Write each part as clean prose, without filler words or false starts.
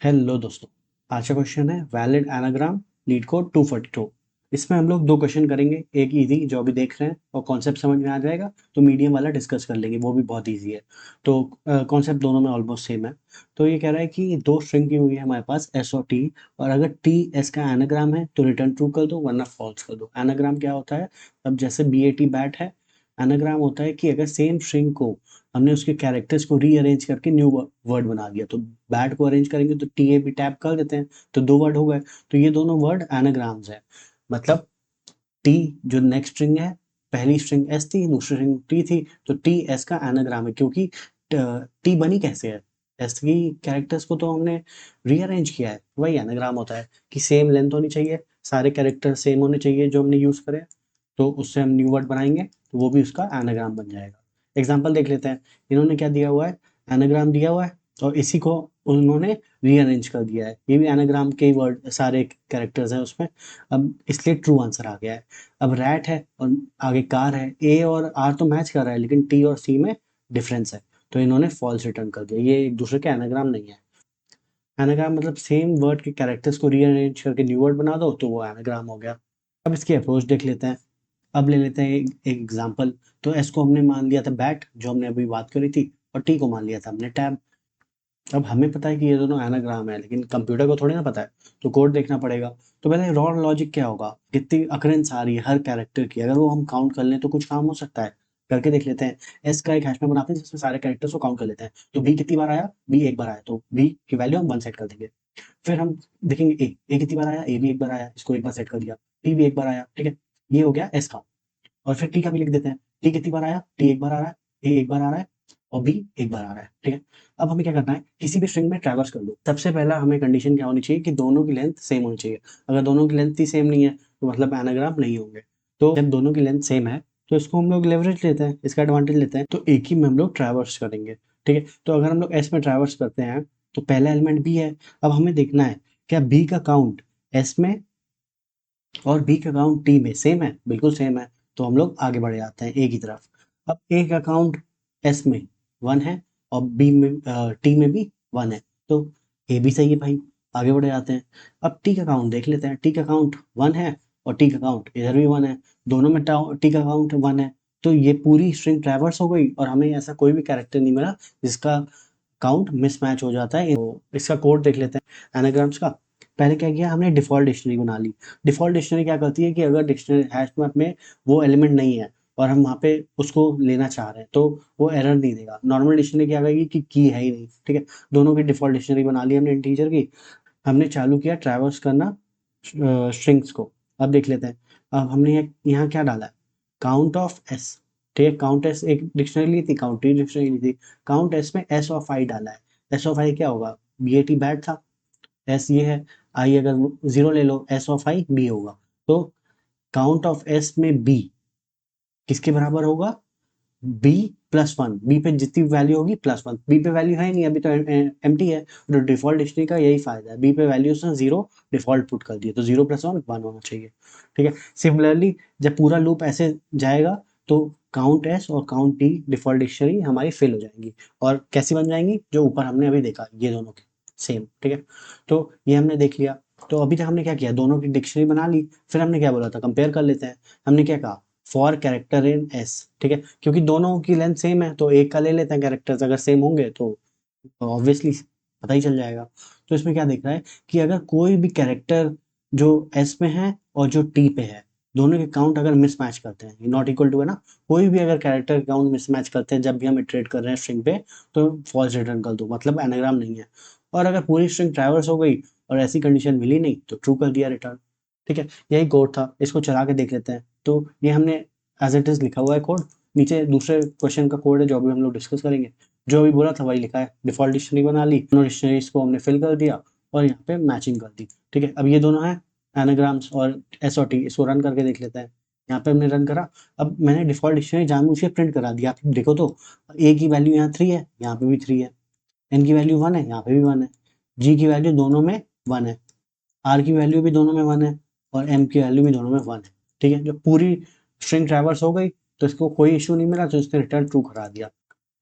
Hello दोस्तों। आज का क्वेश्चन है वैलिड एनाग्राम लीड कोड 242। इसमें हम लोग दो क्वेश्चन करेंगे, एक इजी जो अभी देख रहे हैं और कॉन्सेप्ट समझ में आ जाएगा, तो मीडियम वाला डिस्कस कर लेंगे, वो भी बहुत इजी है। तो कॉन्सेप्ट दोनों में ऑलमोस्ट सेम है। तो ये कह रहा है कि दो स्ट्रिंग की हुई है हमारे पास एस और टी, और अगर टी एस का एनाग्राम है तो रिटर्न ट्रू कर दो वरना फॉल्स कर दो। एनाग्राम क्या होता है? अब जैसे बी ए टी बैट है, एनाग्राम होता है कि अगर सेम स्ट्रिंग को हमने उसके कैरेक्टर्स को रीअरेंज करके न्यू वर्ड बना दिया, तो बैट को अरेंज करेंगे तो टी ए बी टैप कर देते हैं, तो दो वर्ड हो गए। तो ये दोनों वर्ड एनाग्राम्स है। मतलब टी जो नेक्स्ट स्ट्रिंग है, पहली स्ट्रिंग एस थी, दूसरी स्ट्रिंग टी थी, तो टी एस का एनाग्राम है। क्योंकि टी बनी कैसे है? एस की कैरेक्टर्स को तो हमने रीअरेंज किया है, वही एनाग्राम होता है कि सेम लेंथ होनी चाहिए, सारे कैरेक्टर सेम होने चाहिए जो हमने यूज करे, तो उससे हम न्यू वर्ड बनाएंगे तो वो भी उसका एनाग्राम बन जाएगा। एग्जाम्पल देख लेते हैं। इन्होंने क्या दिया हुआ है? एनाग्राम दिया हुआ है और इसी को उन्होंने रीअरेंज कर दिया है। ये भी एनाग्राम के वर्ड सारे कैरेक्टर्स हैं उसमें। अब इसलिए ट्रू आंसर आ गया है। अब रैट है और आगे कार है, ए और आर तो मैच कर रहा है लेकिन टी और सी में डिफरेंस है, तो इन्होंने फॉल्स रिटर्न कर दिया। ये एक दूसरे के एनाग्राम नहीं है। एनाग्राम मतलब सेम वर्ड के कैरेक्टर्स को रीअरेंज करके न्यू वर्ड बना दो तो वो एनाग्राम हो गया। अब इसकी अप्रोच देख लेते हैं। अब ले लेते हैं एक एग्जांपल। तो एस को हमने मान लिया था बैट, जो हमने अभी बात करी थी, और टी को मान लिया था हमने टैब। अब हमें पता है कि ये दोनों एनाग्राम है, लेकिन कंप्यूटर को थोड़ी ना पता है, तो कोड देखना पड़ेगा। तो पहले रॉ लॉजिक क्या होगा, कितनी अकरेंस आ रही है हर कैरेक्टर की, अगर वो हम काउंट कर लें तो कुछ काम हो सकता है। करके देख लेते हैं। एस का एक हैश में बनाते हैं जिसमें सारे कैरेक्टर्स को काउंट कर लेते हैं। तो बी कितनी बार आया? बी एक बार आया, तो बी की वैल्यू हम वन सेट कर देंगे। फिर हम देखेंगे ए कितनी बार आया? ए भी एक बार आया, इसको एक बार सेट कर दिया। टी भी एक बार आया, ठीक है। ये हो गया एस का। और फिर टी का भी लिख देते हैं। टी कितनी बार आया? टी एक बार आ रहा है, ए एक बार आ रहा है, और बी एक बार आ रहा है, ठीक है। अब हमें क्या करना है, किसी भी स्ट्रिंग में ट्रैवर्स कर दो। सबसे पहला हमें कंडीशन क्या होनी चाहिए कि दोनों की लेंथ सेम होनी चाहिए। अगर दोनों की लेंथ ही सेम नहीं है तो मतलब एनाग्राम नहीं होंगे। तो जब दोनों की लेंथ सेम है तो इसको हम लोग लेवरेज लेते हैं, इसका एडवांटेज लेते हैं, तो एक ही में हम लोग ट्रैवर्स करेंगे, ठीक है। तो अगर हम लोग एस में ट्रैवर्स करते हैं तो पहला एलिमेंट बी है। अब हमें देखना है क्या बी का काउंट एस में और बी का अकाउंट टी में सेम है? बिल्कुल सेम है। तो हम लोग आगे बढ़ जाते हैं ए की तरफ। अब ए का अकाउंट एस में वन है और बी में टी में भी वन है, तो ए भी सही है भाई। आगे बढ़ जाते हैं। अब टी का अकाउंट देख लेते हैं। टी का अकाउंट वन है और टी का अकाउंट इधर भी वन है, दोनों में टी का अकाउंट वन है। तो ये पूरी स्ट्रिंग ट्रैवर्स हो गई और हमें ऐसा कोई भी कैरेक्टर नहीं मिला जिसका काउंट मिसमैच हो जाता है। तो इसका कोड देख लेते हैं एनाग्राम्स का। पहले क्या किया हमने, डिफ़ॉल्ट डिक्शनरी बना ली। डिफ़ॉल्ट डिक्शनरी क्या करती है कि अगर डिक्शनरी हैश मैप में वो एलिमेंट नहीं है और हम वहाँ पे उसको लेना चाह रहे हैं तो वो एरर नहीं देगा। नॉर्मल डिक्शनरी क्या कहेगी कि की है ही नहीं, ठीक है। दोनों की डिफ़ॉल्ट डिक्शनरी बना ली हमने इंटीजर की। हमने चालू किया ट्रैवर्स करना स्ट्रिंग्स को। अब देख लेते हैं। अब हमने यहाँ क्या डाला है, काउंट ऑफ एस, ठीक है। काउंट एस एक डिक्शनरी ली थी, काउंट टी डिक्शनरी ली थी। काउंट एस में एस ऑफ आई डाला है। एस ऑफ आई क्या होगा? बी ए टी बैट था, एस ये है, आई अगर जीरो ले लो, एस ऑफ आई बी होगा। तो काउंट ऑफ एस में बी किसके बराबर होगा? B plus one. बी पे जितनी वैल्यू होगी प्लस वन। बी पे वैल्यू है नहीं, अभी तो एम्प्टी है। तो डिफॉल्ट डिक्शनरी का यही फायदा है, बी पे वैल्यू से जीरो डिफॉल्ट पुट कर दिए, तो जीरो प्लस वन वन होना चाहिए, ठीक है। सिमिलरली जब पूरा लूप ऐसे जाएगा तो काउंट एस और काउंट टी डिफॉल्ट डिक्शनरी हमारी फिल हो जाएंगी। और कैसी बन जाएंगी? जो ऊपर हमने अभी देखा, ये दोनों की सेम, ठीक है। तो ये हमने देख लिया। तो अभी तक हमने क्या किया, दोनों की डिक्शनरी बना ली। फिर हमने क्या बोला था, कंपेयर कर लेते हैं। हमने क्या कहा, फॉर कैरेक्टर इन एस, ठीक है। क्योंकि दोनों की लेंथ सेम है तो एक का ले लेते हैं कैरेक्टर्स, अगर सेम होंगे तो ऑब्वियसली पता ही चल जाएगा। तो इसमें क्या दिख रहा है कि अगर कोई भी कैरेक्टर जो एस में है और जो टी पे है, दोनों के काउंट अगर मिसमैच करते हैं, नॉट इक्वल टू है ना, कोई भी अगर कैरेक्टर काउंट मिसमैच करते हैं जब भी हम इटरेट कर रहे हैं स्ट्रिंग पे, तो फॉल्स रिटर्न कर दो, मतलब एनाग्राम नहीं है। और अगर पूरी स्ट्रिंग ट्रैवर्स हो गई और ऐसी कंडीशन मिली नहीं तो ट्रू कर दिया रिटर्न, ठीक है। यही कोड था, इसको चला के देख लेते हैं। तो ये हमने एज इट इज लिखा हुआ है कोड। नीचे दूसरे क्वेश्चन का कोड है जो अभी हम लोग डिस्कस करेंगे। जो अभी बोला था वही लिखा है। डिफॉल्ट डिक्शनरी बना ली, दोनों डिक्शनरीज को हमने फिल कर दिया और यहाँ पे मैचिंग कर दी, ठीक है। अब ये दोनों है एनाग्राम्स और एस और टी, इसको रन करके देख लेते हैं। यहाँ पे हमने रन करा। अब मैंने डिफॉल्ट डिक्शनरी जानबूझ के प्रिंट करा दिया। आप देखो तो ए की वैल्यू यहाँ थ्री है, यहाँ पे भी थ्री है। एन की वैल्यू वन है, यहाँ पे भी वन है। जी की वैल्यू दोनों में वन है, आर की वैल्यू भी दोनों में वन है, और एम की वैल्यू भी दोनों में वन है, ठीक है। जब पूरी स्ट्रिंग ट्रैवर्स हो गई तो इसको कोई इशू नहीं मिला, तो इसने रिटर्न ट्रू करा दिया।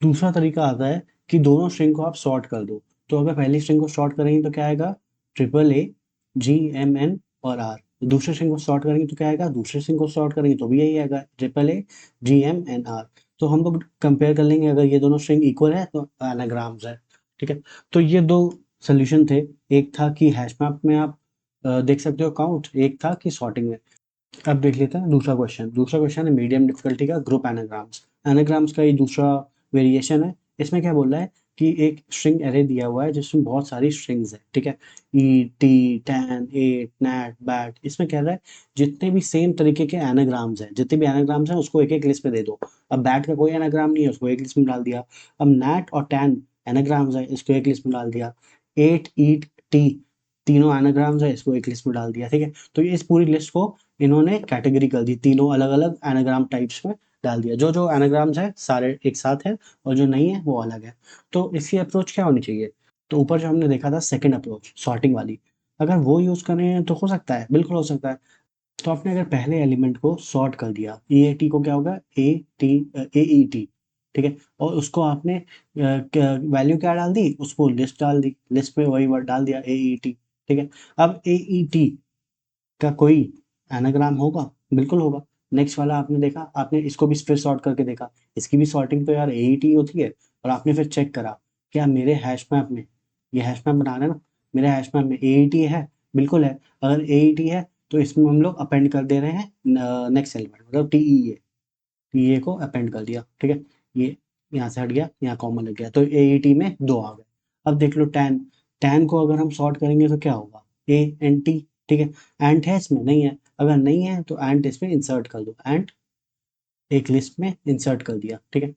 दूसरा तरीका आता है कि दोनों स्ट्रिंग को आप सॉर्ट कर दो। तो अगर पहली स्ट्रिंग को शॉर्ट करेंगे तो क्या आएगा, triple A G M N और आर। दूसरे स्ट्रिंग को शॉर्ट करेंगे तो क्या आएगा, दूसरे स्ट्रिंग को शॉर्ट करेंगे तो भी यही आएगा, triple A G M N R. तो हम लोग कंपेयर कर लेंगे, अगर ये दोनों स्ट्रिंग इक्वल है तो एनाग्राम्स है। ठीक है, तो ये दो सोल्यूशन थे। एक था कि हैश मैप में आप देख सकते हो काउंट, एक था कि सॉर्टिंग में। अब देख लेते हैं दूसरा क्वेश्चन। दूसरा क्वेश्चन है मीडियम डिफिकल्टी का ग्रुप एनाग्राम्स। एनाग्राम्स का ये दूसरा वेरिएशन है। इसमें क्या बोल रहा है कि एक स्ट्रिंग एरे दिया हुआ है जिसमें बहुत सारी स्ट्रिंग्स है। ठीक है, E T tan ate nat bat. इसमें कह रहा है जितने भी सेम तरीके के एनाग्राम्स हैं, जितने भी एनाग्राम्स हैं उसको एक एक लिस्ट में दे दो। अब बैट का कोई एनाग्राम नहीं है, उसको एक लिस्ट में डाल दिया। अब नैट और टैन एनाग्राम्स है, इसको एक लिस्ट में डाल दिया। एट ईट टी तीनों एनाग्राम्स है, इसको एक लिस्ट में डाल दिया। ठीक है, तो इस पूरी लिस्ट को इन्होंने कैटेगरी कर दी, तीनों अलग अलग एनाग्राम टाइप्स में डाल दिया। जो जो एनाग्राम्स है सारे एक साथ है और जो नहीं है वो अलग है। तो इसकी अप्रोच क्या होनी चाहिए, तो ऊपर जो हमने देखा था सेकंड अप्रोच सॉर्टिंग वाली, अगर वो यूज करें तो हो सकता है, बिल्कुल हो सकता है। तो आपने अगर पहले एलिमेंट को सॉर्ट कर दिया, ए ए टी को क्या होगा, A T A E T. ठीक है, और उसको आपने वैल्यू क्या डाल दी, उसको लिस्ट डाल दी, लिस्ट में वही वर्ड डाल दिया ए ई टी। ठीक है, अब ए ई टी का कोई एनाग्राम होगा, बिल्कुल होगा। नेक्स्ट वाला आपने देखा, आपने इसको भी फिर सॉर्ट करके देखा, इसकी भी सॉर्टिंग तो यार एईटी होती है। और आपने फिर चेक करा क्या मेरे हैश मैप में, ये हैश मैप बना रहे हैं ना, मेरे हैश मैप में एईटी है, बिल्कुल है। अगर एईटी है तो इसमें हम लोग अपेंड कर दे रहे हैं नेक्स्ट एलिमेंट, मतलब टीईए, टीईए को अपेंड कर दिया। ठीक है, ये यहाँ से हट गया, यहाँ कॉमन लग गया, तो एईटी में दो आ गए। अब देख लो टैन, टैन को अगर हम सॉर्ट करेंगे तो क्या होगा, ए एन टी। ठीक है, एंट है इसमें, नहीं है, अगर नहीं है तो एंट इसमें इंसर्ट कर दो, एंट एक लिस्ट में इंसर्ट कर दिया। ठीक है,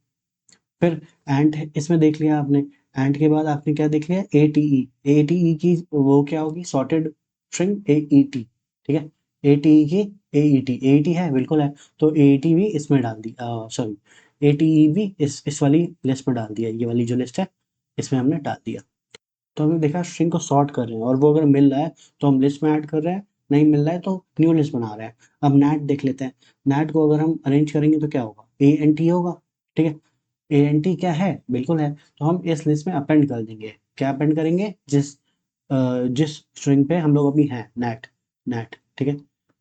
फिर एंट इसमें देख लिया आपने, एंट के बाद आपने क्या देख लिया, A T E. A T E की वो क्या होगी, सॉर्टेड स्ट्रिंग ए ई टी। ठीक है, ए टी ई की ए ई टी है, बिल्कुल है, तो ए ई टी भी इसमें डाल दी, सॉरी ए टी ई भी इस वाली लिस्ट में डाल दिया, ये वाली जो लिस्ट है इसमें हमने डाल दिया। तो हमने देखा स्ट्रिंग को सॉर्ट कर रहे हैं, और वो अगर मिल रहा है तो हम लिस्ट में ऐड कर रहे हैं, नहीं मिल रहा है तो न्यू लिस्ट बना रहे हैं। अब नैट देख लेते हैं, नैट को अगर हम अरेंज करेंगे तो क्या होगा, ए एन टी होगा। ठीक है, ए एन टी क्या है, बिल्कुल है, तो हम इस लिस्ट में अपेंड कर देंगे। क्या अपेंड करेंगे, जिस स्ट्रिंग पे हम लोग अभी हैं, नैट नैट। ठीक है,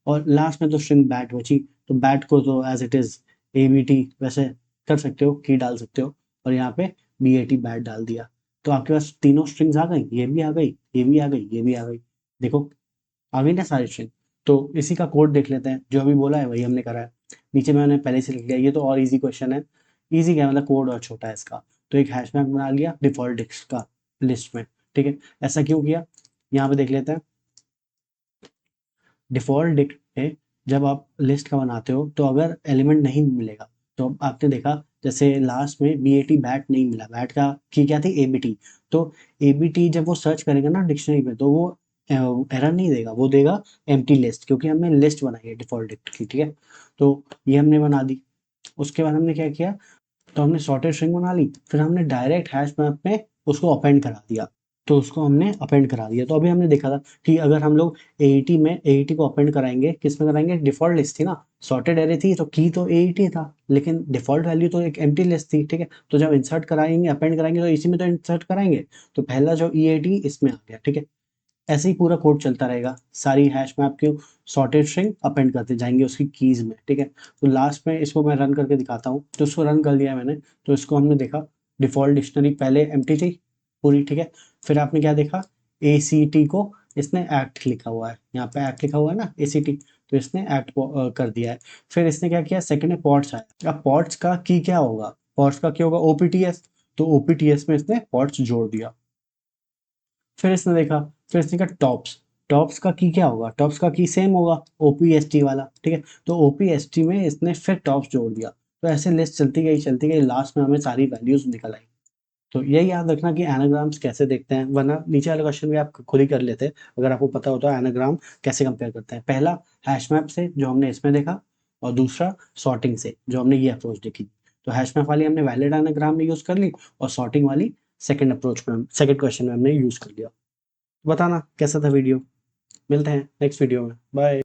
और लास्ट में तो स्ट्रिंग बैट बची, तो बैट को तो as it is A B T वैसे कर सकते हो, की डाल सकते हो, और यहाँ पे बी ए टी बैट डाल दिया। तो आपके पास तीनों स्ट्रिंग्स आ गई, ये भी आ गई, ये भी आ गई, ये भी आ गई। देखो आ गई ना सारी स्ट्रिंग। तो इसी का कोड देख लेते हैं, जो अभी बोला है वही हमने करा है। नीचे मैंने पहले से लिख लिया, ये तो और इजी क्वेश्चन है। इजी क्या मतलब, कोड और छोटा है इसका। तो एक हैश मैप बना लिया डिफॉल्ट डिस्क का लिस्ट में। ठीक है, ऐसा क्यों किया, यहाँ पे देख लेते हैं। डिफ़ॉल्ट डिक्ट पे जब आप लिस्ट का बनाते हो तो अगर एलिमेंट नहीं मिलेगा, तो आपने देखा जैसे लास्ट में बी ए टी बैट नहीं मिला, बैट का की क्या थी, ए बी टी। तो ए बी टी जब वो सर्च करेगा ना डिक्शनरी में, तो वो एरर नहीं देगा, वो देगा एम्प्टी लिस्ट, क्योंकि हमने लिस्ट बनाई है डिफ़ॉल्ट डिक्ट की। ठीक है, तो ये हमने बना दी। उसके बाद हमने क्या किया, तो हमने सॉर्टेड स्ट्रिंग बना ली, फिर हमने डायरेक्ट हैश मैप में उसको अपेंड करा दिया। तो उसको हमने अपेंड करा दिया, तो अभी हमने देखा था कि अगर हम लोग एईटी में एईटी को अपेंड कराएंगे, किस में कराएंगे, डिफॉल्ट लिस्ट थी ना, सॉर्टेड एरे थी तो की तो एईटी था, लेकिन डिफॉल्ट वैल्यू तो एक एम्प्टी लिस्ट थी। ठीक है, तो जब इंसर्ट कराएंगे अपेंड कराएंगे तो इसी में तो इंसर्ट कराएंगे, तो पहला जो ई ए टी इसमें आ गया। ठीक है, ऐसे ही पूरा कोड चलता रहेगा, सारी हैश मैप की सॉर्टेड स्ट्रिंग अपेंड करते जाएंगे उसकी कीज में। ठीक है, तो लास्ट में इसको मैं रन करके दिखाता हूँ। तो इसको रन कर लिया मैंने, तो इसको हमने देखा डिफॉल्ट डिक्शनरी पहले एम्प्टी थी पूरी। ठीक है, फिर आपने क्या देखा, ए सी टी को इसने एक्ट लिखा हुआ है, यहाँ पे एक्ट लिखा हुआ है ना ए सी टी, तो इसने एक्ट कर दिया है। फिर इसने क्या किया, सेकंड में पॉट्स आया। अब पॉट्स का की क्या होगा, पॉट्स का क्या होगा, ओपीटीएस, तो ओपीटीएस में इसने पॉट्स जोड़ दिया। फिर इसने देखा, फिर इसने कहा टॉप्स, टॉप्स का की क्या होगा, टॉप्स का की सेम होगा ओपीएसटी वाला। ठीक है, तो ओपीएसटी में इसने फिर टॉप्स जोड़ दिया। तो ऐसे लिस्ट चलती गई, लास्ट में हमें सारी वैल्यूज निकल आई। तो यही याद रखना कि एनाग्राम्स कैसे देखते हैं, वरना नीचे वाले क्वेश्चन भी आप खुद ही कर लेते हैं अगर आपको पता होता है एनाग्राम कैसे कंपेयर करते हैं। पहला हैश मैप से जो हमने इसमें देखा, और दूसरा सॉर्टिंग से जो हमने ये अप्रोच देखी। तो हैश मैप वाली हमने वैलिड एनाग्राम में यूज कर ली, और सॉर्टिंग वाली सेकंड अप्रोच में, सेकंड क्वेश्चन में हमने यूज कर लिया। बताना कैसा था वीडियो, मिलते हैं नेक्स्ट वीडियो में, बाय।